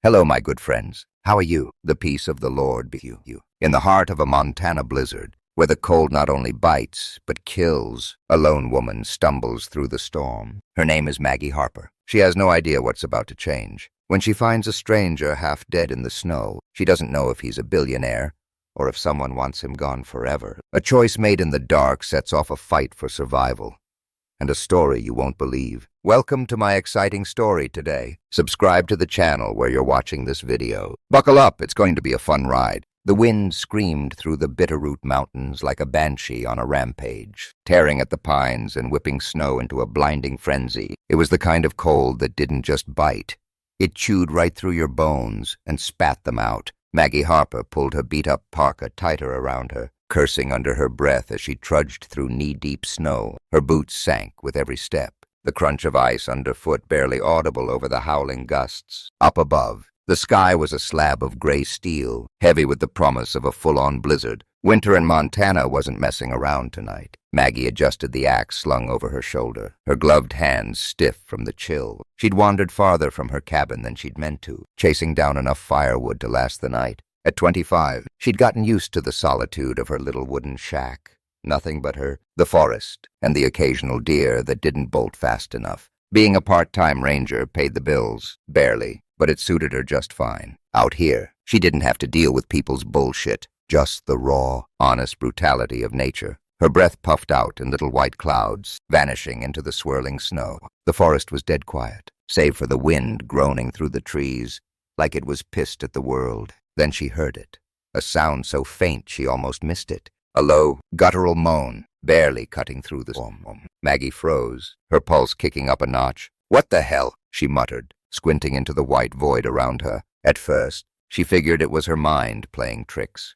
Hello, my good friends. How are you? The peace of the Lord be with you. In the heart of a Montana blizzard, where the cold not only bites, but kills, a lone woman stumbles through the storm. Her name is Maggie Harper. She has no idea what's about to change. When she finds a stranger half dead in the snow, she doesn't know if he's a billionaire or if someone wants him gone forever. A choice made in the dark sets off a fight for survival. And a story you won't believe. Welcome to my exciting story today. Subscribe to the channel where you're watching this video. Buckle up, it's going to be a fun ride. The wind screamed through the Bitterroot Mountains like a banshee on a rampage, tearing at the pines and whipping snow into a blinding frenzy. It was the kind of cold that didn't just bite. It chewed right through your bones and spat them out. Maggie Harper pulled her beat-up parka tighter around her, cursing under her breath as she trudged through knee-deep snow. Her boots sank with every step, the crunch of ice underfoot barely audible over the howling gusts. Up above, the sky was a slab of gray steel, heavy with the promise of a full-on blizzard. Winter in Montana wasn't messing around tonight. Maggie adjusted the axe slung over her shoulder, her gloved hands stiff from the chill. She'd wandered farther from her cabin than she'd meant to, chasing down enough firewood to last the night. At 25, she'd gotten used to the solitude of her little wooden shack. Nothing but her, the forest, and the occasional deer that didn't bolt fast enough. Being a part-time ranger paid the bills, barely, but it suited her just fine. Out here, she didn't have to deal with people's bullshit, just the raw, honest brutality of nature. Her breath puffed out in little white clouds, vanishing into the swirling snow. The forest was dead quiet, save for the wind groaning through the trees, like it was pissed at the world. Then she heard it, a sound so faint she almost missed it. A low, guttural moan, barely cutting through the storm. Maggie froze, her pulse kicking up a notch. "What the hell?" she muttered, squinting into the white void around her. At first, she figured it was her mind playing tricks.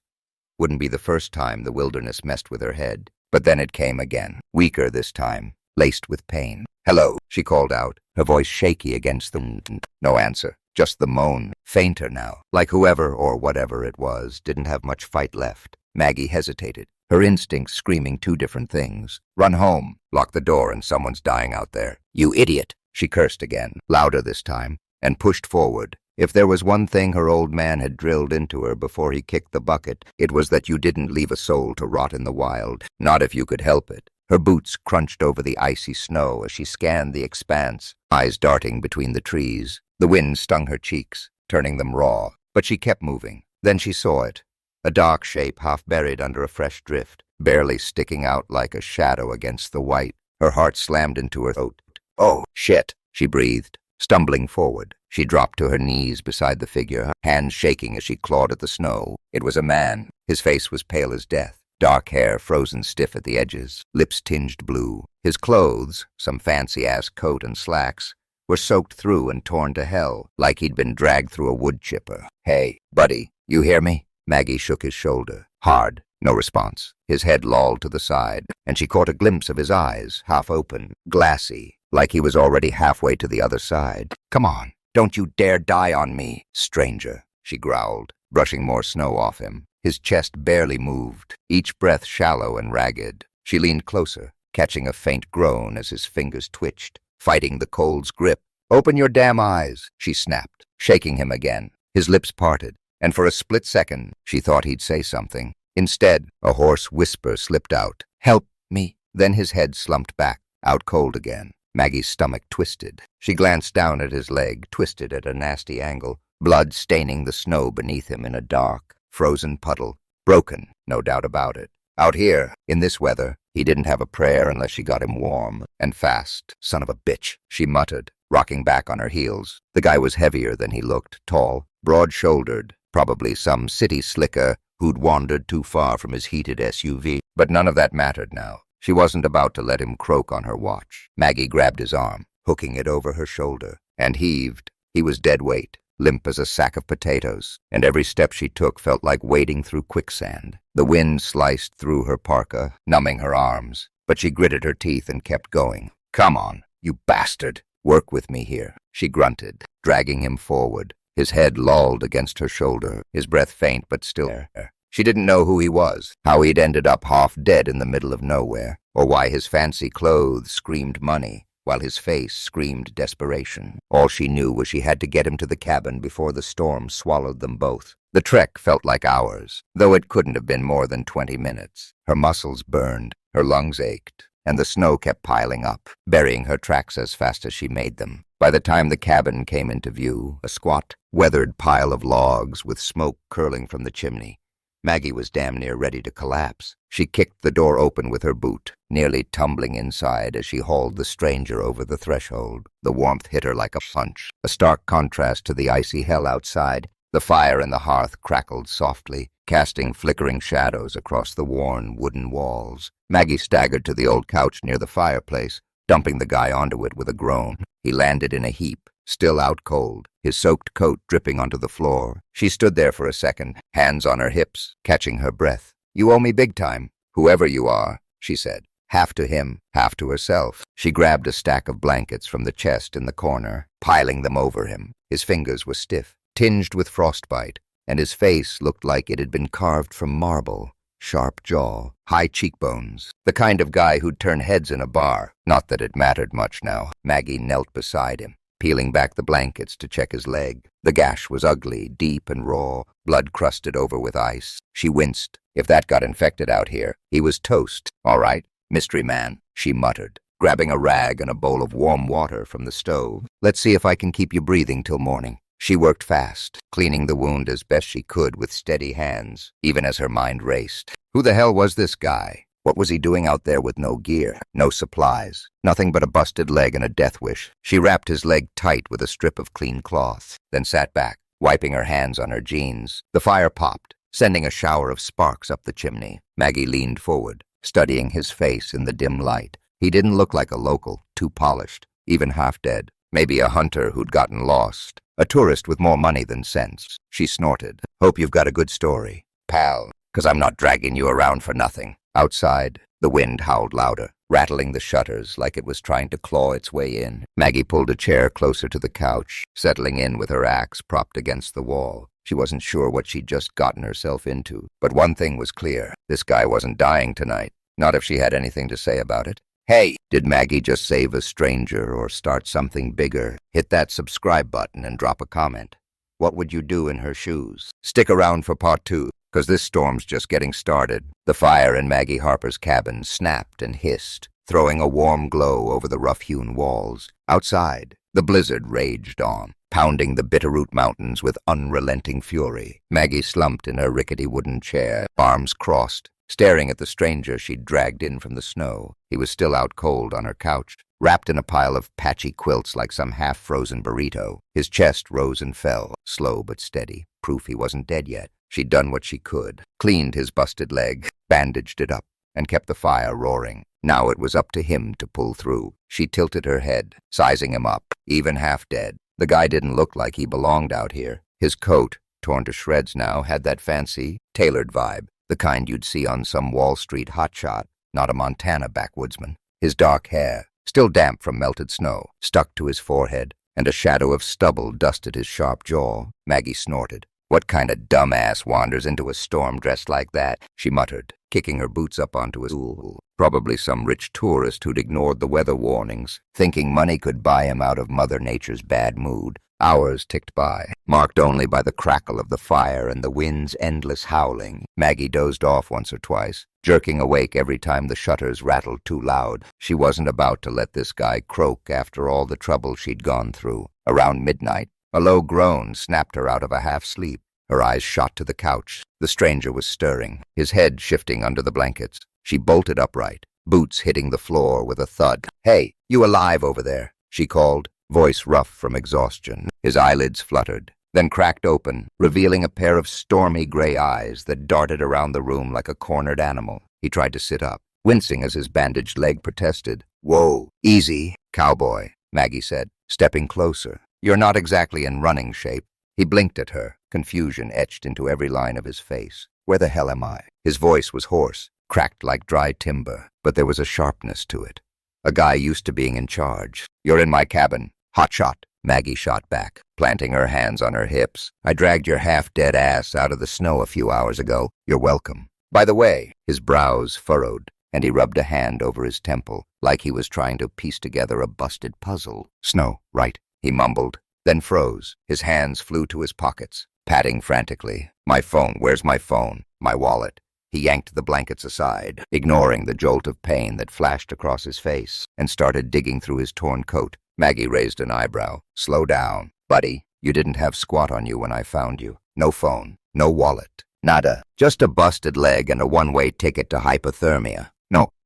Wouldn't be the first time the wilderness messed with her head. But then it came again, weaker this time, laced with pain. "Hello," she called out, her voice shaky against the wind. No answer, just the moan, fainter now, like whoever or whatever it was didn't have much fight left. Maggie hesitated, her instincts screaming two different things. Run home, lock the door, and someone's dying out there. "You idiot," she cursed again, louder this time, and pushed forward. If there was one thing her old man had drilled into her before he kicked the bucket, it was that you didn't leave a soul to rot in the wild, not if you could help it. Her boots crunched over the icy snow as she scanned the expanse, eyes darting between the trees. The wind stung her cheeks, turning them raw, but she kept moving. Then she saw it, a dark shape half buried under a fresh drift, barely sticking out like a shadow against the white. Her heart slammed into her throat. "Oh, shit," she breathed. Stumbling forward, she dropped to her knees beside the figure, hands shaking as she clawed at the snow. It was a man. His face was pale as death, dark hair frozen stiff at the edges, lips tinged blue. His clothes, some fancy-ass coat and slacks, were soaked through and torn to hell, like he'd been dragged through a wood chipper. "Hey, buddy, you hear me?" Maggie shook his shoulder. Hard. No response. His head lolled to the side, and she caught a glimpse of his eyes, half open, glassy, like he was already halfway to the other side. "Come on, don't you dare die on me, stranger," she growled, brushing more snow off him. His chest barely moved, each breath shallow and ragged. She leaned closer, catching a faint groan as his fingers twitched, fighting the cold's grip. "Open your damn eyes," she snapped, shaking him again. His lips parted, and for a split second, she thought he'd say something. Instead, a hoarse whisper slipped out. "Help me." Then his head slumped back, out cold again. Maggie's stomach twisted. She glanced down at his leg, twisted at a nasty angle, blood staining the snow beneath him in a dark, frozen puddle. Broken, no doubt about it. Out here, in this weather, he didn't have a prayer unless she got him warm and fast. "Son of a bitch," she muttered, rocking back on her heels. The guy was heavier than he looked, tall, broad-shouldered, probably some city slicker who'd wandered too far from his heated SUV. But none of that mattered now. She wasn't about to let him croak on her watch. Maggie grabbed his arm, hooking it over her shoulder, and heaved. He was dead weight, limp as a sack of potatoes, and every step she took felt like wading through quicksand. The wind sliced through her parka, numbing her arms, but she gritted her teeth and kept going. "Come on, you bastard. Work with me here," she grunted, dragging him forward. His head lolled against her shoulder, his breath faint but still there. She didn't know who he was, how he'd ended up half dead in the middle of nowhere, or why his fancy clothes screamed money. while his face screamed desperation. All she knew was she had to get him to the cabin before the storm swallowed them both. The trek felt like hours, though it couldn't have been more than 20 minutes. Her muscles burned, her lungs ached, and the snow kept piling up, burying her tracks as fast as she made them. By the time the cabin came into view, a squat, weathered pile of logs with smoke curling from the chimney, Maggie was damn near ready to collapse. She kicked the door open with her boot, nearly tumbling inside as she hauled the stranger over the threshold. The warmth hit her like a punch, a stark contrast to the icy hell outside. The fire in the hearth crackled softly, casting flickering shadows across the worn wooden walls. Maggie staggered to the old couch near the fireplace, dumping the guy onto it with a groan. He landed in a heap, still out cold, his soaked coat dripping onto the floor. She stood there for a second, hands on her hips, catching her breath. "You owe me big time, whoever you are," she said. Half to him, half to herself. She grabbed a stack of blankets from the chest in the corner, piling them over him. His fingers were stiff, tinged with frostbite, and his face looked like it had been carved from marble. Sharp jaw, high cheekbones, the kind of guy who'd turn heads in a bar. Not that it mattered much now. Maggie knelt beside him, peeling back the blankets to check his leg. The gash was ugly, deep and raw, blood crusted over with ice. She winced. If that got infected out here, he was toast. "All right, mystery man," she muttered, grabbing a rag and a bowl of warm water from the stove. "Let's see if I can keep you breathing till morning." She worked fast, cleaning the wound as best she could with steady hands, even as her mind raced. Who the hell was this guy? What was he doing out there with no gear, no supplies, nothing but a busted leg and a death wish? She wrapped his leg tight with a strip of clean cloth, then sat back, wiping her hands on her jeans. The fire popped, sending a shower of sparks up the chimney. Maggie leaned forward, studying his face in the dim light. He didn't look like a local, too polished, even half dead. Maybe a hunter who'd gotten lost. A tourist with more money than sense. She snorted. "Hope you've got a good story, pal, 'cause I'm not dragging you around for nothing." Outside, the wind howled louder, rattling the shutters like it was trying to claw its way in. Maggie pulled a chair closer to the couch, settling in with her axe propped against the wall. She wasn't sure what she'd just gotten herself into. But one thing was clear. This guy wasn't dying tonight. Not if she had anything to say about it. Hey, did Maggie just save a stranger or start something bigger? Hit that subscribe button and drop a comment. What would you do in her shoes? Stick around for part 2, 'cause this storm's just getting started. The fire in Maggie Harper's cabin snapped and hissed, throwing a warm glow over the rough-hewn walls. Outside, the blizzard raged on, pounding the Bitterroot Mountains with unrelenting fury. Maggie slumped in her rickety wooden chair, arms crossed, staring at the stranger she'd dragged in from the snow. He was still out cold on her couch, wrapped in a pile of patchy quilts like some half-frozen burrito. His chest rose and fell, slow but steady, proof he wasn't dead yet. She'd done what she could, cleaned his busted leg, bandaged it up, and kept the fire roaring. Now it was up to him to pull through. She tilted her head, sizing him up, even half dead. The guy didn't look like he belonged out here. His coat, torn to shreds now, had that fancy, tailored vibe. The kind you'd see on some Wall Street hotshot, not a Montana backwoodsman. His dark hair, still damp from melted snow, stuck to his forehead, and a shadow of stubble dusted his sharp jaw. Maggie snorted. "What kind of dumbass wanders into a storm dressed like that?" she muttered, kicking her boots up onto a stool. Probably some rich tourist who'd ignored the weather warnings, thinking money could buy him out of Mother Nature's bad mood. Hours ticked by, marked only by the crackle of the fire and the wind's endless howling. Maggie dozed off once or twice, jerking awake every time the shutters rattled too loud. She wasn't about to let this guy croak after all the trouble she'd gone through. Around midnight, a low groan snapped her out of a half-sleep. Her eyes shot to the couch. The stranger was stirring, his head shifting under the blankets. She bolted upright, boots hitting the floor with a thud. "Hey, you alive over there?" she called, voice rough from exhaustion. His eyelids fluttered, then cracked open, revealing a pair of stormy gray eyes that darted around the room like a cornered animal. He tried to sit up, wincing as his bandaged leg protested. "Whoa, easy, cowboy," Maggie said, stepping closer. "You're not exactly in running shape." He blinked at her, confusion etched into every line of his face. "Where the hell am I?" His voice was hoarse, cracked like dry timber, but there was a sharpness to it. A guy used to being in charge. "You're in my cabin. Hot shot." Maggie shot back, planting her hands on her hips. "I dragged your half-dead ass out of the snow a few hours ago. You're welcome. By the way," his brows furrowed, and he rubbed a hand over his temple, like he was trying to piece together a busted puzzle. Snow, right? He mumbled, then froze. His hands flew to his pockets, patting frantically. My phone, where's my phone? My wallet. He yanked the blankets aside, ignoring the jolt of pain that flashed across his face, and started digging through his torn coat. Maggie raised an eyebrow. Slow down, buddy. You didn't have squat on you when I found you. No phone, no wallet. Nada. Just a busted leg and a one-way ticket to hypothermia.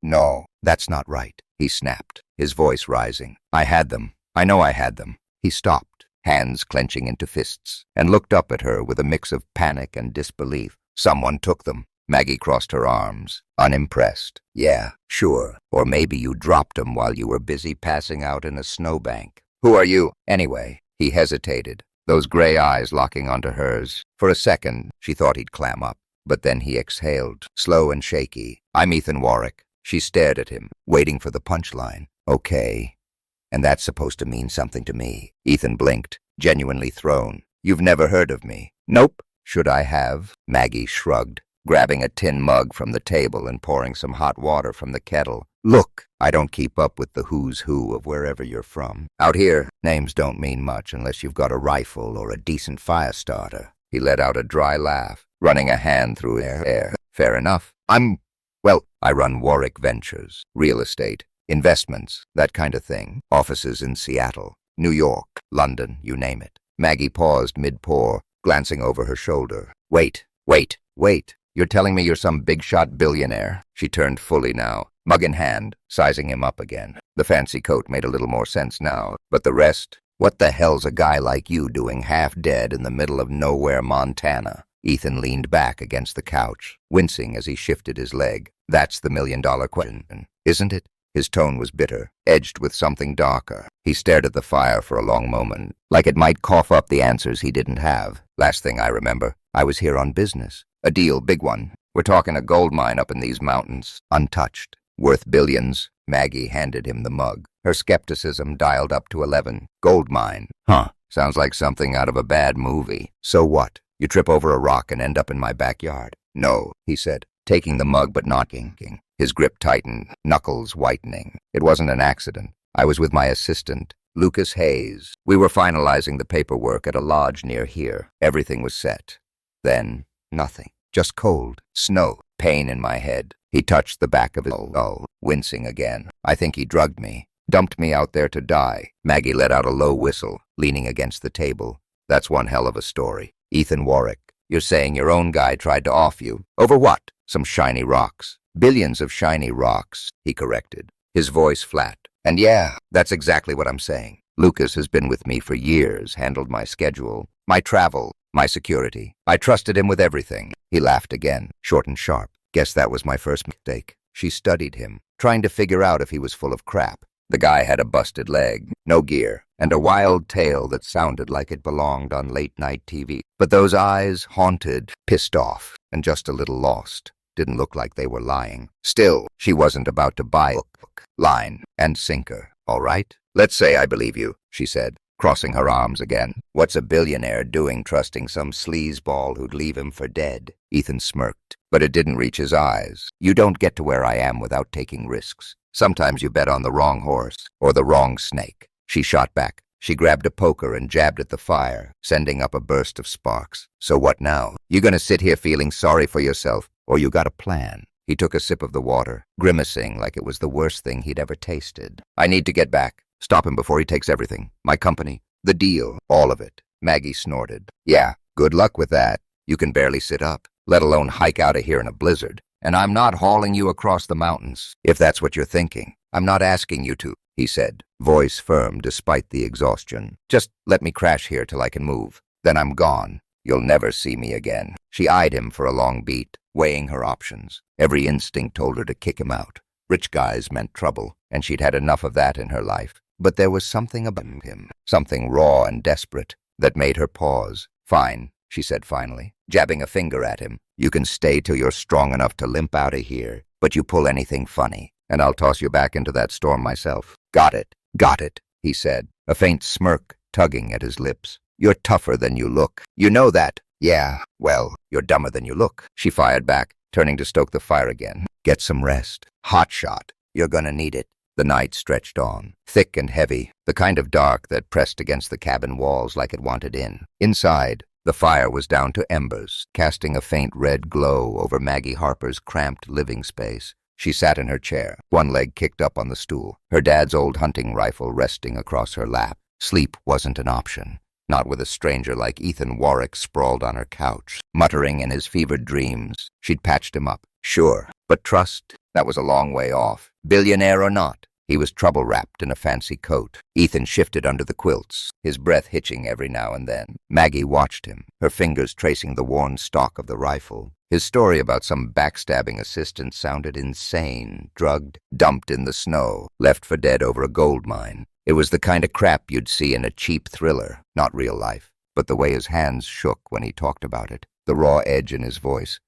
No, that's not right, he snapped, his voice rising. I had them. I know I had them. He stopped, hands clenching into fists, and looked up at her with a mix of panic and disbelief. Someone took them. Maggie crossed her arms, unimpressed. Yeah, sure. Or maybe you dropped them while you were busy passing out in a snowbank. Who are you, anyway? He hesitated, those gray eyes locking onto hers. For a second, she thought he'd clam up, but then he exhaled, slow and shaky. I'm Ethan Warwick. She stared at him, waiting for the punchline. Okay. And that's supposed to mean something to me. Ethan blinked, genuinely thrown. You've never heard of me? Nope. Should I have? Maggie shrugged, grabbing a tin mug from the table and pouring some hot water from the kettle. Look, I don't keep up with the who's who of wherever you're from. Out here, names don't mean much unless you've got a rifle or a decent fire starter. He let out a dry laugh, running a hand through hair. Fair enough. I run Warwick Ventures, real estate, investments, that kind of thing. Offices in Seattle, New York, London, you name it. Maggie paused mid-pour, glancing over her shoulder. Wait. You're telling me you're some big-shot billionaire? She turned fully now, mug in hand, sizing him up again. The fancy coat made a little more sense now, but the rest? What the hell's a guy like you doing half dead in the middle of nowhere, Montana? Ethan leaned back against the couch, wincing as he shifted his leg. That's the million-dollar question, isn't it? His tone was bitter, edged with something darker. He stared at the fire for a long moment, like it might cough up the answers he didn't have. Last thing I remember, I was here on business. A deal, big one. We're talking a gold mine up in these mountains, untouched, worth billions. Maggie handed him the mug, her skepticism dialed up to 11. Gold mine. Huh. Sounds like something out of a bad movie. So what? You trip over a rock and end up in my backyard? No, he said, taking the mug but not inking. His grip tightened, knuckles whitening. It wasn't an accident. I was with my assistant, Lucas Hayes. We were finalizing the paperwork at a lodge near here. Everything was set. Then, nothing. Just cold, snow, pain in my head. He touched the back of his skull, wincing again. I think he drugged me, dumped me out there to die. Maggie let out a low whistle, leaning against the table. That's one hell of a story. Ethan Warwick, you're saying your own guy tried to off you? Over what? Some shiny rocks. Billions of shiny rocks, he corrected, his voice flat. And yeah, that's exactly what I'm saying. Lucas has been with me for years, handled my schedule, my travel, my security. I trusted him with everything. He laughed again, short and sharp. Guess that was my first mistake. She studied him, trying to figure out if he was full of crap. The guy had a busted leg, no gear, and a wild tale that sounded like it belonged on late-night TV. But those eyes, haunted, pissed off, and just a little lost, didn't look like they were lying. Still, she wasn't about to buy hook, line, and sinker. All right? Let's say I believe you, she said, crossing her arms again. What's a billionaire doing trusting some sleazeball who'd leave him for dead? Ethan smirked, but it didn't reach his eyes. You don't get to where I am without taking risks. Sometimes you bet on the wrong horse, or the wrong snake. She shot back. She grabbed a poker and jabbed at the fire, sending up a burst of sparks. So what now? You gonna sit here feeling sorry for yourself, or you got a plan? He took a sip of the water, grimacing like it was the worst thing he'd ever tasted. I need to get back. Stop him before he takes everything. My company. The deal. All of it. Maggie snorted. Yeah, good luck with that. You can barely sit up, let alone hike out of here in a blizzard. And I'm not hauling you across the mountains, if that's what you're thinking. I'm not asking you to, he said, voice firm despite the exhaustion. Just let me crash here till I can move. Then I'm gone. You'll never see me again. She eyed him for a long beat, weighing her options. Every instinct told her to kick him out. Rich guys meant trouble, and she'd had enough of that in her life. But there was something about him, something raw and desperate, that made her pause. Fine, she said finally, jabbing a finger at him. You can stay till you're strong enough to limp out of here, but you pull anything funny, and I'll toss you back into that storm myself. Got it, he said, a faint smirk tugging at his lips. You're tougher than you look. You know that. Yeah, well, you're dumber than you look, she fired back, turning to stoke the fire again. Get some rest. Hot shot. You're gonna need it. The night stretched on, thick and heavy, the kind of dark that pressed against the cabin walls like it wanted in. Inside, the fire was down to embers, casting a faint red glow over Maggie Harper's cramped living space. She sat in her chair, one leg kicked up on the stool, her dad's old hunting rifle resting across her lap. Sleep wasn't an option, not with a stranger like Ethan Warwick sprawled on her couch, muttering in his fevered dreams. She'd patched him up, sure, but trust, that was a long way off. Billionaire or not, he was trouble-wrapped in a fancy coat. Ethan shifted under the quilts, his breath hitching every now and then. Maggie watched him, her fingers tracing the worn stock of the rifle. His story about some backstabbing assistant sounded insane. Drugged, dumped in the snow, left for dead over a gold mine. It was the kind of crap you'd see in a cheap thriller, not real life. But the way his hands shook when he talked about it, the raw edge in his voice,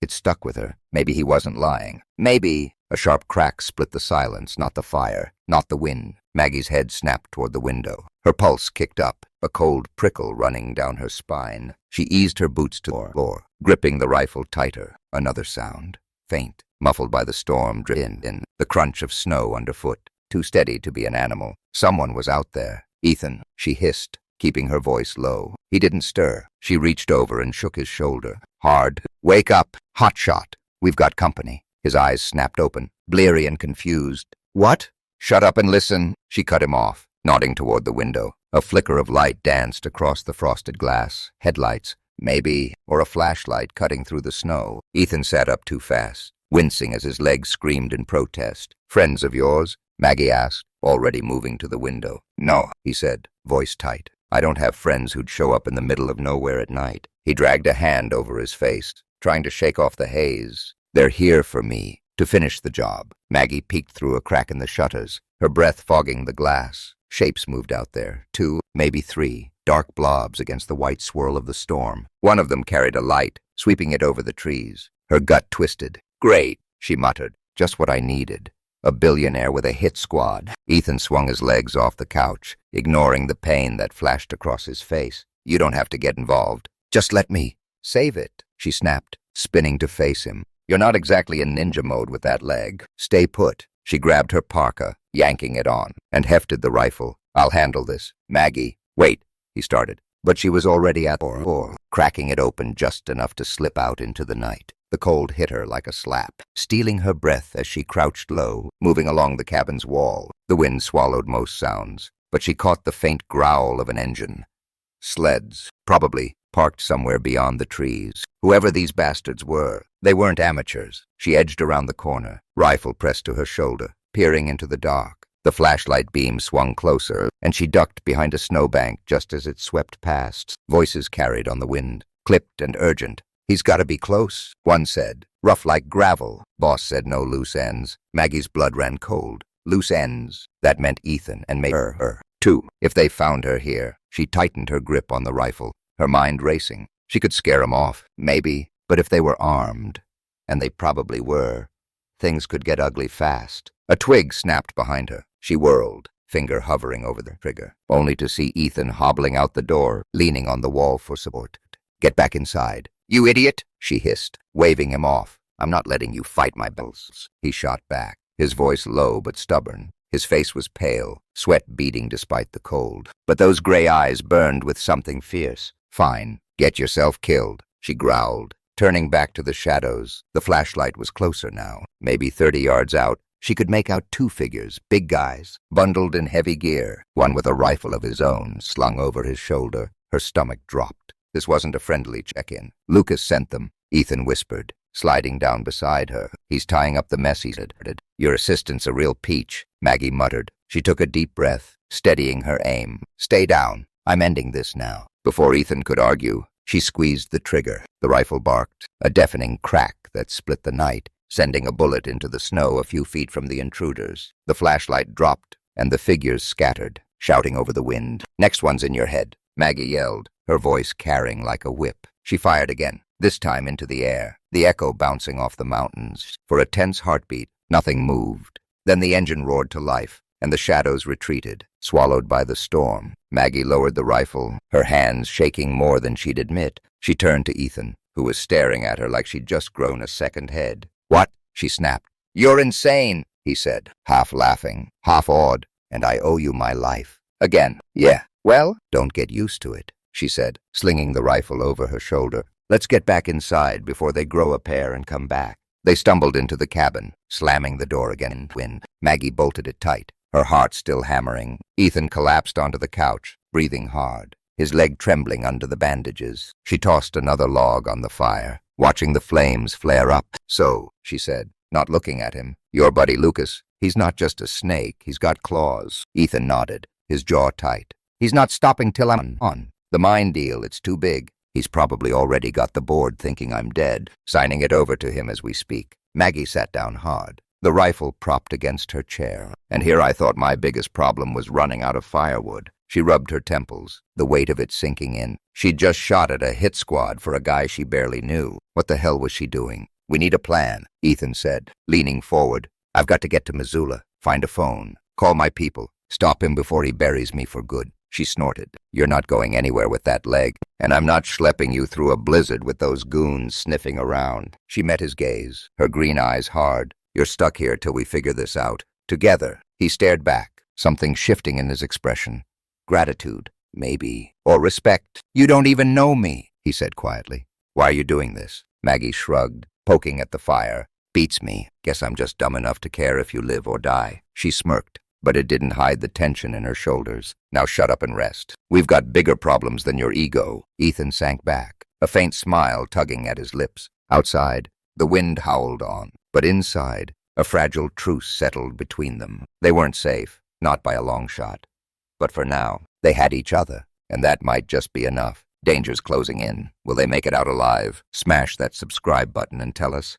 it stuck with her. Maybe he wasn't lying. Maybe. A sharp crack split the silence, not the fire, not the wind. Maggie's head snapped toward the window. Her pulse kicked up, a cold prickle running down her spine. She eased her boots to the floor, gripping the rifle tighter. Another sound, faint, muffled by the storm in, the crunch of snow underfoot. Too steady to be an animal. Someone was out there. Ethan, she hissed, keeping her voice low. He didn't stir. She reached over and shook his shoulder. Hard. Wake up. Hot shot. We've got company. His eyes snapped open, bleary and confused. What? Shut up and listen. She cut him off, nodding toward the window. A flicker of light danced across the frosted glass. Headlights, maybe, or a flashlight cutting through the snow. Ethan sat up too fast, wincing as his legs screamed in protest. Friends of yours? Maggie asked, already moving to the window. No, he said, voice tight. I don't have friends who'd show up in the middle of nowhere at night. He dragged a hand over his face, trying to shake off the haze. They're here for me, to finish the job. Maggie peeked through a crack in the shutters, her breath fogging the glass. Shapes moved out there, 2, maybe 3, dark blobs against the white swirl of the storm. One of them carried a light, sweeping it over the trees. Her gut twisted. Great, she muttered, just what I needed. A billionaire with a hit squad. Ethan swung his legs off the couch, ignoring the pain that flashed across his face. You don't have to get involved. Just let me save it, she snapped, spinning to face him. You're not exactly in ninja mode with that leg. Stay put. She grabbed her parka, yanking it on, and hefted the rifle. I'll handle this. Maggie. Wait, he started. But she was already at the door, cracking it open just enough to slip out into the night. The cold hit her like a slap, stealing her breath as she crouched low, moving along the cabin's wall. The wind swallowed most sounds, but she caught the faint growl of an engine. Sleds, probably, parked somewhere beyond the trees. Whoever these bastards were, they weren't amateurs. She edged around the corner, rifle pressed to her shoulder, peering into the dark. The flashlight beam swung closer, and she ducked behind a snowbank just as it swept past. Voices carried on the wind, clipped and urgent. He's got to be close, one said. Rough like gravel. Boss said no loose ends. Maggie's blood ran cold. Loose ends. That meant Ethan and maybe her, too. If they found her here, she tightened her grip on the rifle, her mind racing. She could scare 'em off, maybe, but if they were armed, and they probably were, things could get ugly fast. A twig snapped behind her. She whirled, finger hovering over the trigger, only to see Ethan hobbling out the door, leaning on the wall for support. Get back inside. You idiot, she hissed, waving him off. I'm not letting you fight my battles. He shot back, his voice low but stubborn. His face was pale, sweat beading despite the cold. But those gray eyes burned with something fierce. Fine, get yourself killed, she growled, turning back to the shadows. The flashlight was closer now, maybe 30 yards out. She could make out 2 figures, big guys, bundled in heavy gear, one with a rifle of his own slung over his shoulder. Her stomach dropped. This wasn't a friendly check-in. Lucas sent them, Ethan whispered, sliding down beside her. He's tying up the mess, he said. Your assistant's a real peach, Maggie muttered. She took a deep breath, steadying her aim. Stay down. I'm ending this now. Before Ethan could argue, she squeezed the trigger. The rifle barked, a deafening crack that split the night, sending a bullet into the snow a few feet from the intruders. The flashlight dropped, and the figures scattered, shouting over the wind. Next one's in your head, Maggie yelled, her voice carrying like a whip. She fired again, this time into the air, the echo bouncing off the mountains. For a tense heartbeat, nothing moved. Then the engine roared to life, and the shadows retreated, swallowed by the storm. Maggie lowered the rifle, her hands shaking more than she'd admit. She turned to Ethan. who was staring at her like she'd just grown a second head. "What?" she snapped. "You're insane," he said, half laughing, half awed, "and I owe you my life." Again. "Yeah, well, don't get used to it," she said, slinging the rifle over her shoulder. "Let's get back inside before they grow a pair and come back." They stumbled into the cabin, slamming the door again. Maggie bolted it tight, her heart still hammering. Ethan collapsed onto the couch, breathing hard, his leg trembling under the bandages. She tossed another log on the fire, watching the flames flare up. "So," she said, not looking at him, "your buddy Lucas, he's not just a snake, he's got claws." Ethan nodded, his jaw tight. "He's not stopping till I'm on. The mine deal, it's too big. He's probably already got the board thinking I'm dead, signing it over to him as we speak." Maggie sat down hard, the rifle propped against her chair. "And here I thought my biggest problem was running out of firewood." She rubbed her temples, the weight of it sinking in. She'd just shot at a hit squad for a guy she barely knew. What the hell was she doing? "We need a plan," Ethan said, leaning forward. "I've got to get to Missoula, find a phone, call my people, stop him before he buries me for good." She snorted. "You're not going anywhere with that leg, and I'm not schlepping you through a blizzard with those goons sniffing around." She met his gaze, her green eyes hard. "You're stuck here till we figure this out. Together." He stared back, something shifting in his expression. "Gratitude, maybe, or respect." "You don't even know me," he said quietly. "Why are you doing this?" Maggie shrugged, poking at the fire. "Beats me. Guess I'm just dumb enough to care if you live or die." She smirked, but it didn't hide the tension in her shoulders. "Now shut up and rest. We've got bigger problems than your ego." Ethan sank back, a faint smile tugging at his lips. Outside, the wind howled on, but inside, a fragile truce settled between them. They weren't safe, not by a long shot. But for now, they had each other, and that might just be enough. Danger's closing in. Will they make it out alive? Smash that subscribe button and tell us.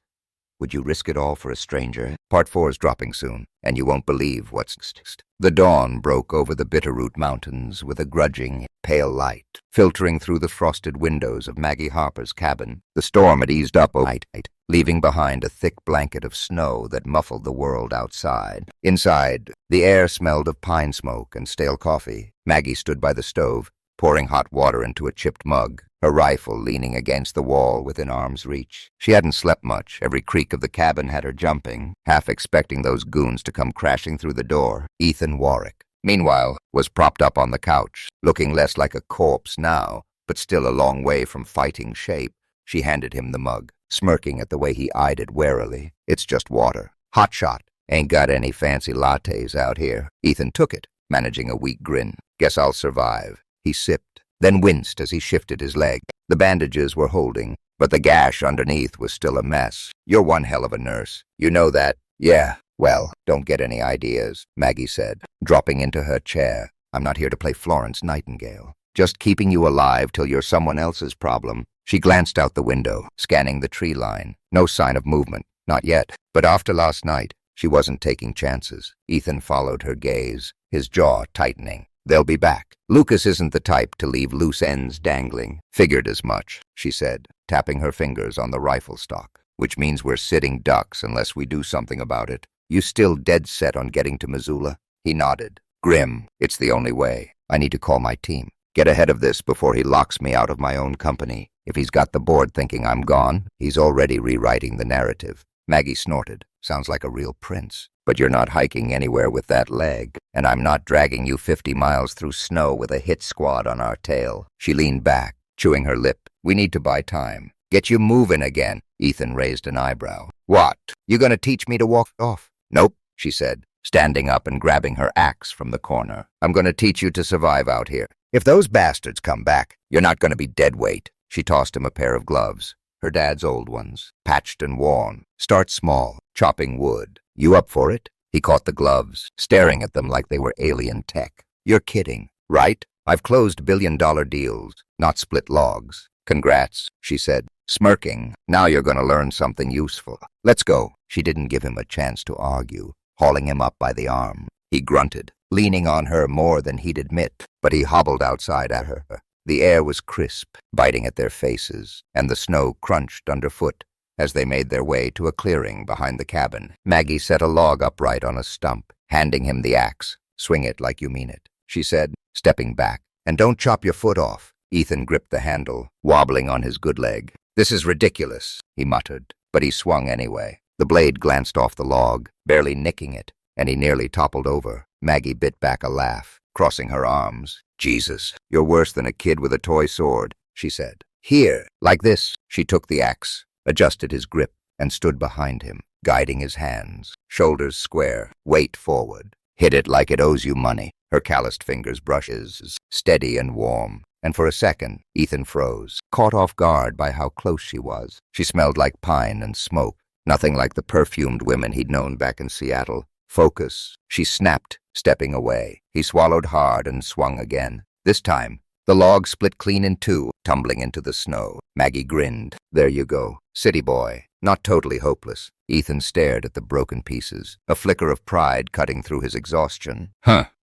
Would you risk it all for a stranger? Part 4 is dropping soon, and you won't believe what's next. The dawn broke over the Bitterroot Mountains with a grudging, pale light, filtering through the frosted windows of Maggie Harper's cabin. The storm had eased up overnight, leaving behind a thick blanket of snow that muffled the world outside. Inside, the air smelled of pine smoke and stale coffee. Maggie stood by the stove, pouring hot water into a chipped mug, her rifle leaning against the wall within arm's reach. She hadn't slept much. Every creak of the cabin had her jumping, half expecting those goons to come crashing through the door. Ethan Warwick, meanwhile, was propped up on the couch, looking less like a corpse now, but still a long way from fighting shape. She handed him the mug, smirking at the way he eyed it warily. "It's just water. Hot shot. Ain't got any fancy lattes out here." Ethan took it, managing a weak grin. "Guess I'll survive." He sipped, then winced as he shifted his leg. The bandages were holding, but the gash underneath was still a mess. "You're one hell of a nurse. You know that?" "Yeah. Well, don't get any ideas," Maggie said, dropping into her chair. "I'm not here to play Florence Nightingale. Just keeping you alive till you're someone else's problem." She glanced out the window, scanning the tree line. No sign of movement. Not yet. But after last night, she wasn't taking chances. Ethan followed her gaze, his jaw tightening. "They'll be back. Lucas isn't the type to leave loose ends dangling." "Figured as much," she said, tapping her fingers on the rifle stock. "Which means we're sitting ducks unless we do something about it. You still dead set on getting to Missoula?" He nodded. "Grim. It's the only way. I need to call my team. Get ahead of this before he locks me out of my own company. If he's got the board thinking I'm gone, he's already rewriting the narrative." Maggie snorted. "Sounds like a real prince. But you're not hiking anywhere with that leg, and I'm not dragging you 50 miles through snow with a hit squad on our tail." She leaned back, chewing her lip. "We need to buy time. Get you moving again." Ethan raised an eyebrow. "What? You gonna teach me to walk off?" "Nope," she said, standing up and grabbing her axe from the corner. "I'm gonna teach you to survive out here. If those bastards come back, you're not gonna be dead weight." She tossed him a pair of gloves, her dad's old ones, patched and worn. "Start small, chopping wood. You up for it?" He caught the gloves, staring at them like they were alien tech. "You're kidding, right? I've closed billion-dollar deals, not split logs." "Congrats," she said, smirking. "Now you're going to learn something useful. Let's go." She didn't give him a chance to argue, hauling him up by the arm. He grunted, leaning on her more than he'd admit, but he hobbled outside at her. The air was crisp, biting at their faces, and the snow crunched underfoot as they made their way to a clearing behind the cabin. Maggie set a log upright on a stump, handing him the axe. "Swing it like you mean it," she said, stepping back. "And don't chop your foot off." Ethan gripped the handle, wobbling on his good leg. "This is ridiculous," he muttered, but he swung anyway. The blade glanced off the log, barely nicking it, and he nearly toppled over. Maggie bit back a laugh, crossing her arms. "Jesus, you're worse than a kid with a toy sword," she said. "Here, like this." She took the axe, adjusted his grip, and stood behind him, guiding his hands, shoulders square, weight forward. "Hit it like it owes you money." Her calloused fingers brushes, steady and warm. And for a second, Ethan froze, caught off guard by how close she was. She smelled like pine and smoke, nothing like the perfumed women he'd known back in Seattle. "Focus." She snapped, stepping away. He swallowed hard and swung again. This time, the log split clean in two, tumbling into the snow. Maggie grinned. "There you go. City boy. Not totally hopeless." Ethan stared at the broken pieces, a flicker of pride cutting through his exhaustion.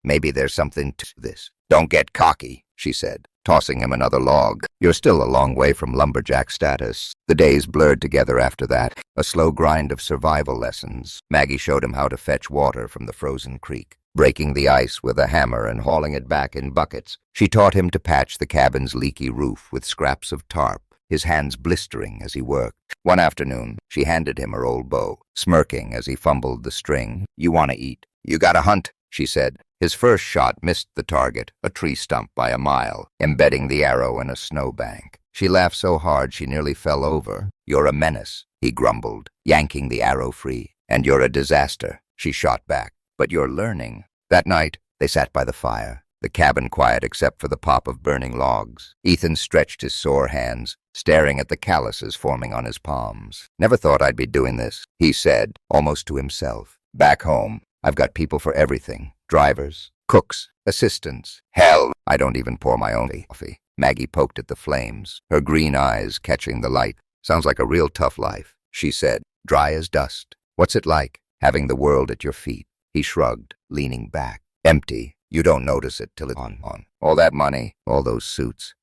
Maybe there's something to this." "Don't get cocky," she said, tossing him another log. "You're still a long way from lumberjack status." The days blurred together after that, a slow grind of survival lessons. Maggie showed him how to fetch water from the frozen creek, breaking the ice with a hammer and hauling it back in buckets. She taught him to patch the cabin's leaky roof with scraps of tarp, his hands blistering as he worked. One afternoon, she handed him her old bow, smirking as he fumbled the string. "You want to eat? You gotta hunt," she said. His first shot missed the target, a tree stump by a mile, embedding the arrow in a snowbank. She laughed so hard she nearly fell over. "You're a menace," he grumbled, yanking the arrow free. "And you're a disaster," she shot back. "But you're learning." That night, they sat by the fire, the cabin quiet except for the pop of burning logs. Ethan stretched his sore hands, staring at the calluses forming on his palms. "Never thought I'd be doing this," he said, almost to himself. "Back home, I've got people for everything. Drivers, cooks, assistants. Hell, I don't even pour my own coffee." Maggie poked at the flames, her green eyes catching the light. "Sounds like a real tough life," she said, dry as dust. "What's it like, having the world at your feet?" He shrugged, leaning back. "Empty. You don't notice it till it's on. All that money, all those suits.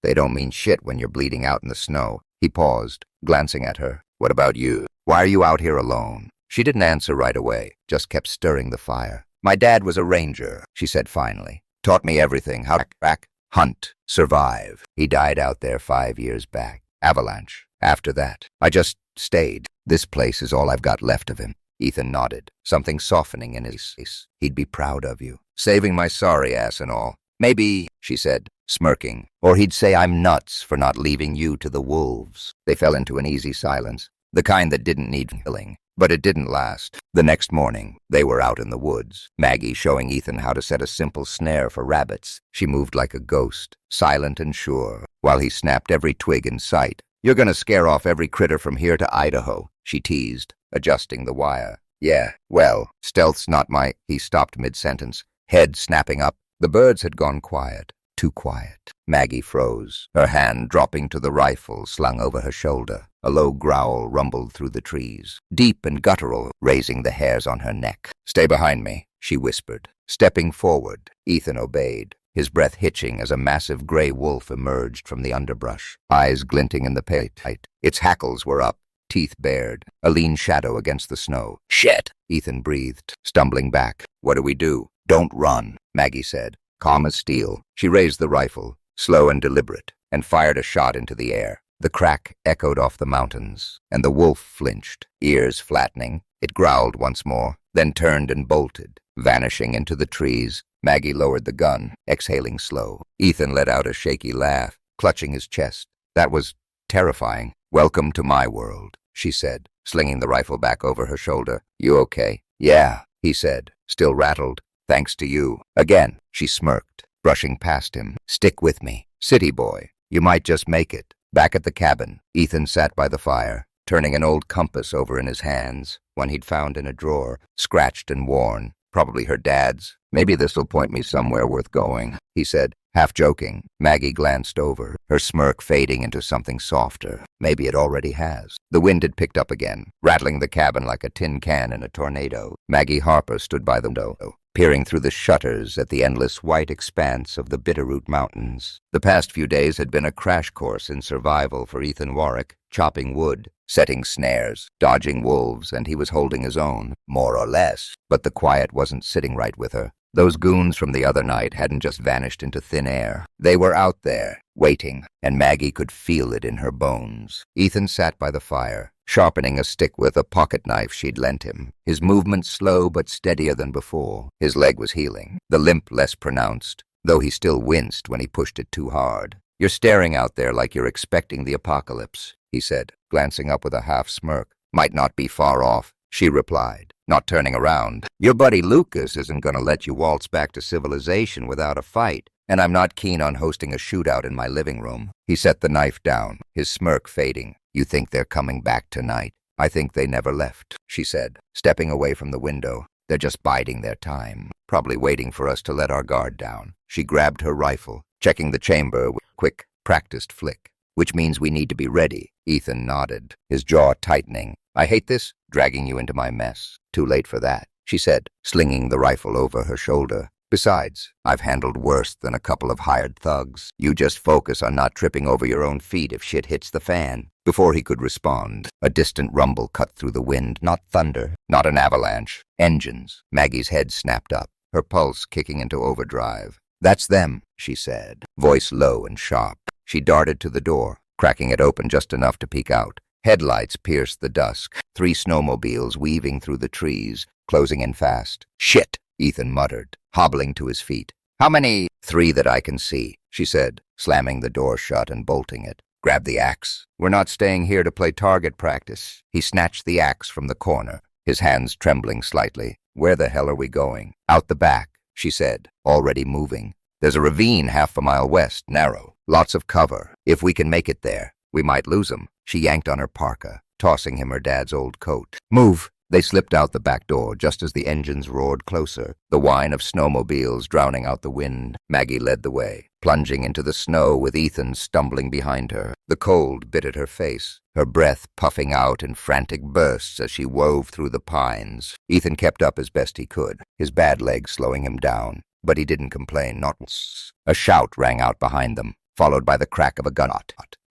They don't mean shit when you're bleeding out in the snow." He paused, glancing at her. "What about you? Why are you out here alone?" She didn't answer right away, just kept stirring the fire. "My dad was a ranger," she said finally. "Taught me everything, how to back, hunt, survive. He died out there 5 years back. Avalanche. After that, I just stayed. This place is all I've got left of him." Ethan nodded, something softening in his face. "He'd be proud of you. Saving my sorry ass and all." "Maybe," she said, smirking, "or he'd say I'm nuts for not leaving you to the wolves." They fell into an easy silence, the kind that didn't need filling. But it didn't last. The next morning, they were out in the woods, Maggie showing Ethan how to set a simple snare for rabbits. She moved like a ghost, silent and sure, while he snapped every twig in sight. "You're gonna scare off every critter from here to Idaho," she teased, adjusting the wire. "Yeah, well, stealth's not my—" He stopped mid-sentence, head snapping up. The birds had gone quiet. Too quiet. Maggie froze, her hand dropping to the rifle slung over her shoulder. A low growl rumbled through the trees, deep and guttural, raising the hairs on her neck. "Stay behind me," she whispered. Stepping forward, Ethan obeyed, his breath hitching as a massive gray wolf emerged from the underbrush, eyes glinting in the pale-light. Its hackles were up, teeth bared, a lean shadow against the snow. "Shit!" Ethan breathed, stumbling back. "What do we do?" "Don't run," Maggie said, calm as steel. She raised the rifle, slow and deliberate, and fired a shot into the air. The crack echoed off the mountains, and the wolf flinched, ears flattening. It growled once more, then turned and bolted, vanishing into the trees. Maggie lowered the gun, exhaling slow. Ethan let out a shaky laugh, clutching his chest. "That was terrifying." "Welcome to my world," she said, slinging the rifle back over her shoulder. "You okay?" "Yeah," he said, still rattled. "Thanks to you." Again, she smirked, brushing past him. "Stick with me. City boy, you might just make it." Back at the cabin, Ethan sat by the fire, turning an old compass over in his hands, one he'd found in a drawer, scratched and worn. "Probably her dad's. Maybe this'll point me somewhere worth going," he said, half joking. Maggie glanced over, her smirk fading into something softer. Maybe it already has. The wind had picked up again, rattling the cabin like a tin can in a tornado. Maggie Harper stood by the window, peering through the shutters at the endless white expanse of the Bitterroot Mountains. The past few days had been a crash course in survival for Ethan Warwick, chopping wood, setting snares, dodging wolves, and he was holding his own, more or less. But the quiet wasn't sitting right with her. Those goons from the other night hadn't just vanished into thin air. They were out there, waiting, and Maggie could feel it in her bones. Ethan sat by the fire, sharpening a stick with a pocket knife she'd lent him, his movement slow but steadier than before. His leg was healing, the limp less pronounced, though he still winced when he pushed it too hard. "You're staring out there like you're expecting the apocalypse," he said, glancing up with a half smirk. "Might not be far off," she replied, not turning around. "Your buddy Lucas isn't going to let you waltz back to civilization without a fight, and I'm not keen on hosting a shootout in my living room." He set the knife down, his smirk fading. "You think they're coming back tonight?" "I think they never left," she said, stepping away from the window. "They're just biding their time, probably waiting for us to let our guard down." She grabbed her rifle, checking the chamber with a quick, practiced flick. "Which means we need to be ready." Ethan nodded, his jaw tightening. "I hate this, dragging you into my mess." "Too late for that," she said, slinging the rifle over her shoulder. "Besides, I've handled worse than a couple of hired thugs. You just focus on not tripping over your own feet if shit hits the fan." Before he could respond, a distant rumble cut through the wind. Not thunder, not an avalanche. Engines. Maggie's head snapped up, her pulse kicking into overdrive. "That's them," she said, voice low and sharp. She darted to the door, cracking it open just enough to peek out. Headlights pierced the dusk, 3 snowmobiles weaving through the trees, closing in fast. "Shit," Ethan muttered, hobbling to his feet. "How many?" "3 that I can see," she said, slamming the door shut and bolting it. "Grab the axe. We're not staying here to play target practice." He snatched the axe from the corner, his hands trembling slightly. "Where the hell are we going?" "Out the back," she said, already moving. "There's a ravine half a mile west, narrow. Lots of cover. If we can make it there, we might lose 'em." She yanked on her parka, tossing him her dad's old coat. "Move." They slipped out the back door just as the engines roared closer, the whine of snowmobiles drowning out the wind. Maggie led the way, plunging into the snow with Ethan stumbling behind her. The cold bit at her face, her breath puffing out in frantic bursts as she wove through the pines. Ethan kept up as best he could, his bad leg slowing him down, but he didn't complain, not once. A shout rang out behind them, followed by the crack of a gun.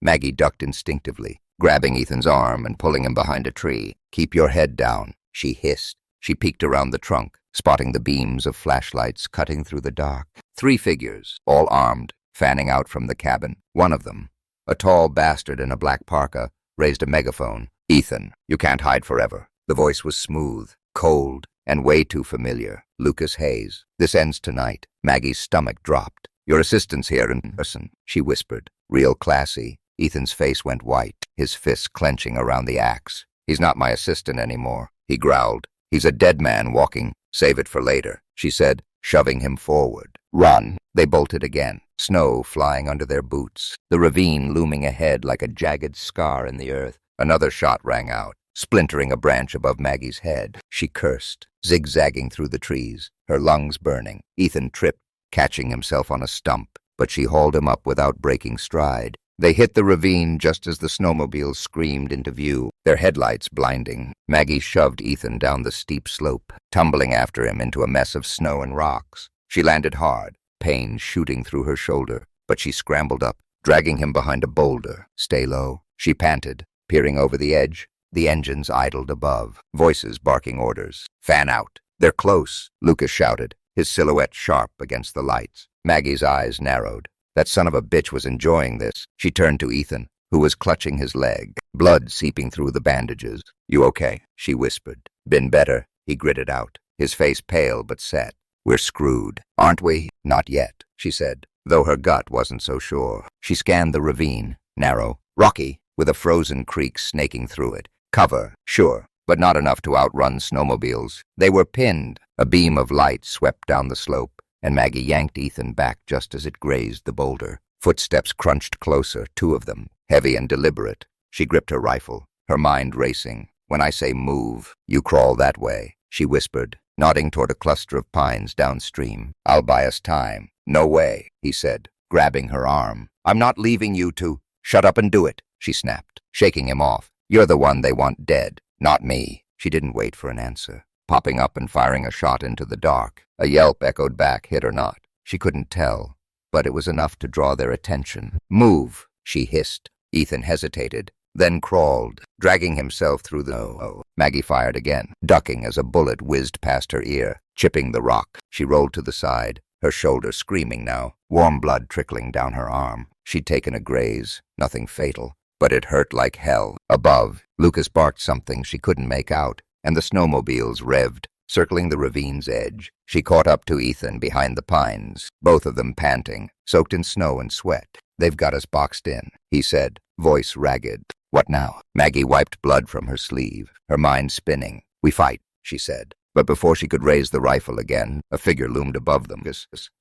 Maggie ducked instinctively, grabbing Ethan's arm and pulling him behind a tree. "Keep your head down," she hissed. She peeked around the trunk, spotting the beams of flashlights cutting through the dark. 3 figures, all armed, fanning out from the cabin. One of them, a tall bastard in a black parka, raised a megaphone. "Ethan, you can't hide forever." The voice was smooth, cold, and way too familiar. "Lucas Hayes. This ends tonight." Maggie's stomach dropped. "Your assistant's here in person," she whispered. "Real classy." Ethan's face went white, his fists clenching around the axe. "He's not my assistant anymore," he growled. "He's a dead man walking." "Save it for later," she said, shoving him forward. "Run." They bolted again, snow flying under their boots, the ravine looming ahead like a jagged scar in the earth. Another shot rang out, splintering a branch above Maggie's head. She cursed, zigzagging through the trees, her lungs burning. Ethan tripped, catching himself on a stump, but she hauled him up without breaking stride. They hit the ravine just as the snowmobiles screamed into view, their headlights blinding. Maggie shoved Ethan down the steep slope, tumbling after him into a mess of snow and rocks. She landed hard, pain shooting through her shoulder, but she scrambled up, dragging him behind a boulder. "Stay low," she panted, peering over the edge. The engines idled above, voices barking orders. "Fan out." "They're close," Lucas shouted, his silhouette sharp against the lights. Maggie's eyes narrowed. That son of a bitch was enjoying this. She turned to Ethan, who was clutching his leg, blood seeping through the bandages. "You okay?" she whispered. "Been better," he gritted out, his face pale but set. "We're screwed, aren't we?" "Not yet," she said, though her gut wasn't so sure. She scanned the ravine, narrow, rocky, with a frozen creek snaking through it. Cover, sure, but not enough to outrun snowmobiles. They were pinned. A beam of light swept down the slope, and Maggie yanked Ethan back just as it grazed the boulder. Footsteps crunched closer, 2 of them, heavy and deliberate. She gripped her rifle, her mind racing. "When I say move, you crawl that way," she whispered, nodding toward a cluster of pines downstream. "I'll buy us time." "No way," he said, grabbing her arm. "I'm not leaving you to—" "Shut up and do it," she snapped, shaking him off. "You're the one they want dead, not me." She didn't wait for an answer, popping up and firing a shot into the dark. A yelp echoed back, hit or not. She couldn't tell, but it was enough to draw their attention. "Move," she hissed. Ethan hesitated, then crawled, dragging himself through the snow. Maggie fired again, ducking as a bullet whizzed past her ear, chipping the rock. She rolled to the side, her shoulder screaming now, warm blood trickling down her arm. She'd taken a graze, nothing fatal, but it hurt like hell. Above, Lucas barked something she couldn't make out, and the snowmobiles revved, circling the ravine's edge. She caught up to Ethan behind the pines, both of them panting, soaked in snow and sweat. "They've got us boxed in," he said, voice ragged. "What now?" Maggie wiped blood from her sleeve, her mind spinning. "We fight," she said. But before she could raise the rifle again, a figure loomed above them,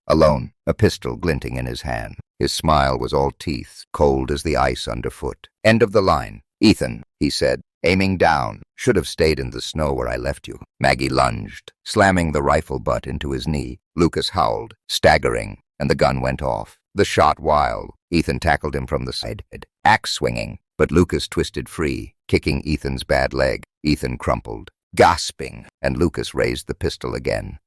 alone, a pistol glinting in his hand. His smile was all teeth, cold as the ice underfoot. "End of the line. Ethan," he said, aiming down. "Should have stayed in the snow where I left you." Maggie lunged, slamming the rifle butt into his knee. Lucas howled, staggering, and the gun went off. The shot wild. Ethan tackled him from the side, axe swinging, but Lucas twisted free, kicking Ethan's bad leg. Ethan crumpled, gasping, and Lucas raised the pistol again,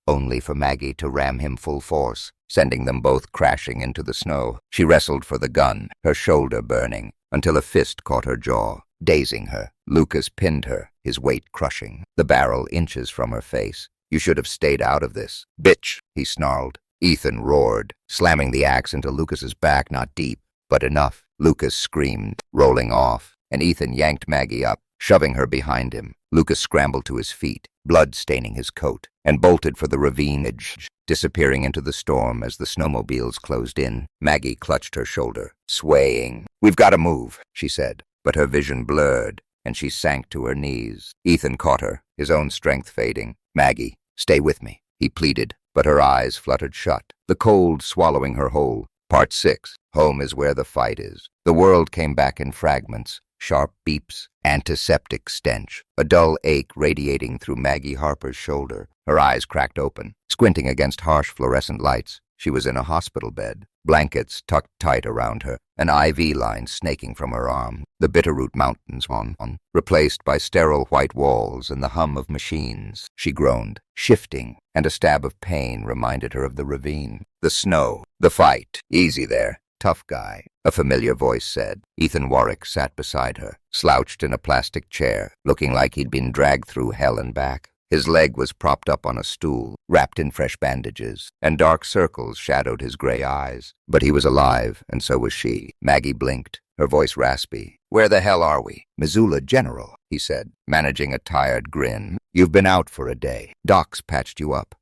only for Maggie to ram him full force, sending them both crashing into the snow. She wrestled for the gun, her shoulder burning, until a fist caught her jaw, dazing her. Lucas pinned her, his weight crushing, the barrel inches from her face. "You should have stayed out of this, bitch," he snarled. Ethan roared, slamming the axe into Lucas's back, not deep, but enough. Lucas screamed, rolling off, and Ethan yanked Maggie up, shoving her behind him. Lucas scrambled to his feet, blood staining his coat, and bolted for the ravine edge, disappearing into the storm as the snowmobiles closed in. Maggie clutched her shoulder, swaying. "We've got to move," she said, but her vision blurred, and she sank to her knees. Ethan caught her, his own strength fading. "Maggie, stay with me," he pleaded, but her eyes fluttered shut, the cold swallowing her whole. Part 6. Home is where the fight is. The world came back in fragments. Sharp beeps, antiseptic stench, a dull ache radiating through Maggie Harper's shoulder. Her eyes cracked open, squinting against harsh fluorescent lights. She was in a hospital bed, blankets tucked tight around her, an IV line snaking from her arm, the Bitterroot Mountains on, replaced by sterile white walls and the hum of machines. She groaned, shifting, and a stab of pain reminded her of the ravine. The snow, the fight. "Easy there, tough guy," a familiar voice said. Ethan Warwick sat beside her, slouched in a plastic chair, looking like he'd been dragged through hell and back. His leg was propped up on a stool, wrapped in fresh bandages, and dark circles shadowed his gray eyes. But he was alive, and so was she. Maggie blinked, her voice raspy. "Where the hell are we?" "Missoula, General," he said, managing a tired grin. "You've been out for a day. Doc's patched you up.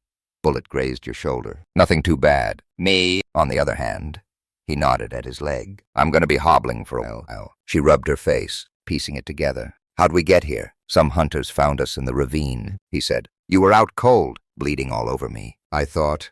Bullet grazed your shoulder. Nothing too bad. Me, on the other hand." He nodded at his leg. "I'm going to be hobbling for a while." She rubbed her face, piecing it together. "How'd we get here?" "Some hunters found us in the ravine," he said. "You were out cold, bleeding all over me. I thought—"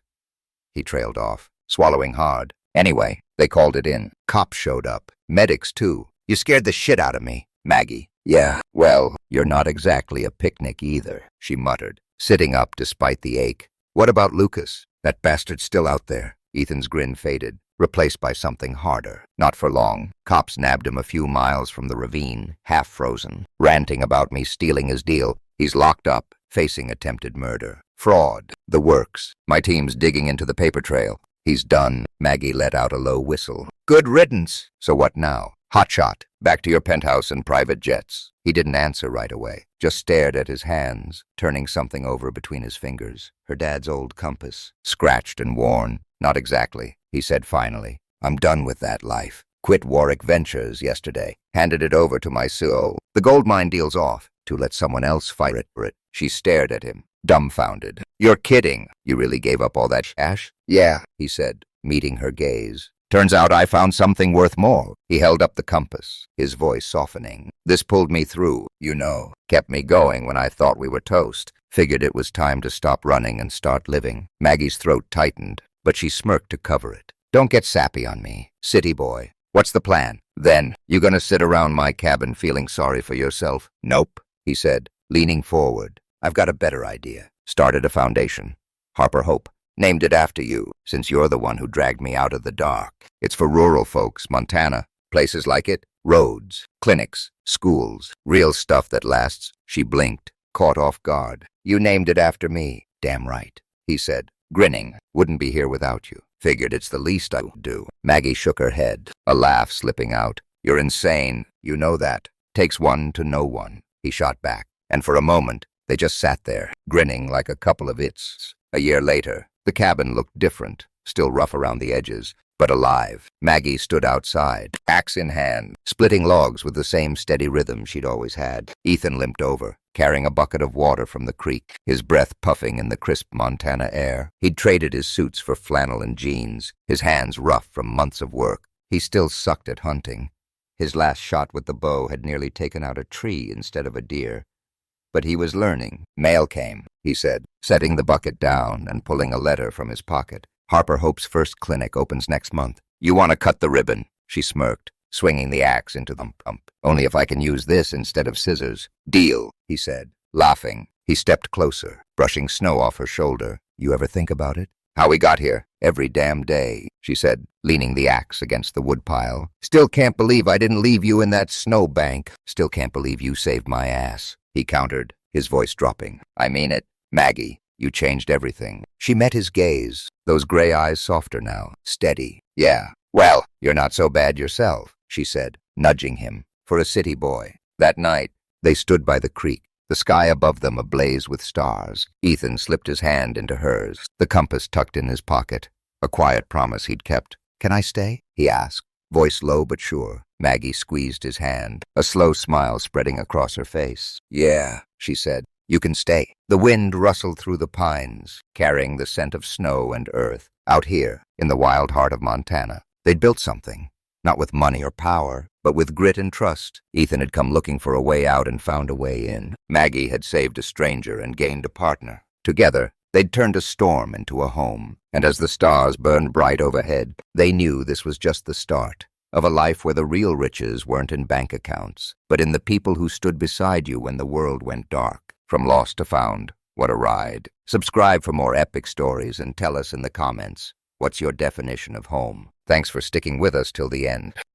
He trailed off, swallowing hard. "Anyway, they called it in. Cops showed up. Medics, too. You scared the shit out of me." "Maggie." "Yeah, well, you're not exactly a picnic either," she muttered, sitting up despite the ache. "What about Lucas? That bastard's still out there." Ethan's grin faded, replaced by something harder. "Not for long. Cops nabbed him a few miles from the ravine, half frozen, ranting about me stealing his deal. He's locked up, facing attempted murder. Fraud. The works. My team's digging into the paper trail. He's done." Maggie let out a low whistle. "Good riddance." "So what now?" "Hotshot. Back to your penthouse and private jets." He didn't answer right away, just stared at his hands, turning something over between his fingers. Her dad's old compass, scratched and worn. "Not exactly," he said finally. "I'm done with that life. Quit Warwick Ventures yesterday. Handed it over to my CEO. The gold mine deal's off, to let someone else fight for it." She stared at him, dumbfounded. "You're kidding. You really gave up all that cash?" "Yeah," he said, meeting her gaze. "Turns out I found something worth more." He held up the compass, his voice softening. "This pulled me through, you know. Kept me going when I thought we were toast. Figured it was time to stop running and start living." Maggie's throat tightened, but she smirked to cover it. "Don't get sappy on me, city boy. What's the plan? Then, you gonna sit around my cabin feeling sorry for yourself?" "Nope," he said, leaning forward. "I've got a better idea. Started a foundation. Harper Hope. Named it after you, since you're the one who dragged me out of the dark. It's for rural folks, Montana. Places like it. Roads, clinics, schools. Real stuff that lasts." She blinked, caught off guard. "You named it after me." "Damn right," he said, grinning. "Wouldn't be here without you. Figured it's the least I would do." Maggie shook her head, a laugh slipping out. "You're insane. You know that. Takes one to know one." He shot back, and for a moment, they just sat there, grinning like a couple of its. A year later, the cabin looked different, still rough around the edges, but alive. Maggie stood outside, axe in hand, splitting logs with the same steady rhythm she'd always had. Ethan limped over, carrying a bucket of water from the creek, his breath puffing in the crisp Montana air. He'd traded his suits for flannel and jeans, his hands rough from months of work. He still sucked at hunting. His last shot with the bow had nearly taken out a tree instead of a deer. But he was learning. Mail came, he said, setting the bucket down and pulling a letter from his pocket. Harper Hope's first clinic opens next month. You want to cut the ribbon, she smirked, swinging the axe into the pump. Only if I can use this instead of scissors. Deal, he said, laughing. He stepped closer, brushing snow off her shoulder. You ever think about it? How we got here? Every damn day, she said, leaning the axe against the woodpile. Still can't believe I didn't leave you in that snowbank. Still can't believe you saved my ass, he countered, his voice dropping. I mean it, Maggie. You changed everything. She met his gaze, those gray eyes softer now, steady. Yeah, well, you're not so bad yourself, she said, nudging him, for a city boy. That night, they stood by the creek, the sky above them ablaze with stars. Ethan slipped his hand into hers, the compass tucked in his pocket, a quiet promise he'd kept. Can I stay? He asked, voice low but sure. Maggie squeezed his hand, a slow smile spreading across her face. Yeah, she said. You can stay. The wind rustled through the pines, carrying the scent of snow and earth. Out here, in the wild heart of Montana, they'd built something. Not with money or power, but with grit and trust. Ethan had come looking for a way out and found a way in. Maggie had saved a stranger and gained a partner. Together, they'd turned a storm into a home. And as the stars burned bright overhead, they knew this was just the start of a life where the real riches weren't in bank accounts, but in the people who stood beside you when the world went dark. From lost to found, what a ride. Subscribe for more epic stories and tell us in the comments, what's your definition of home? Thanks for sticking with us till the end.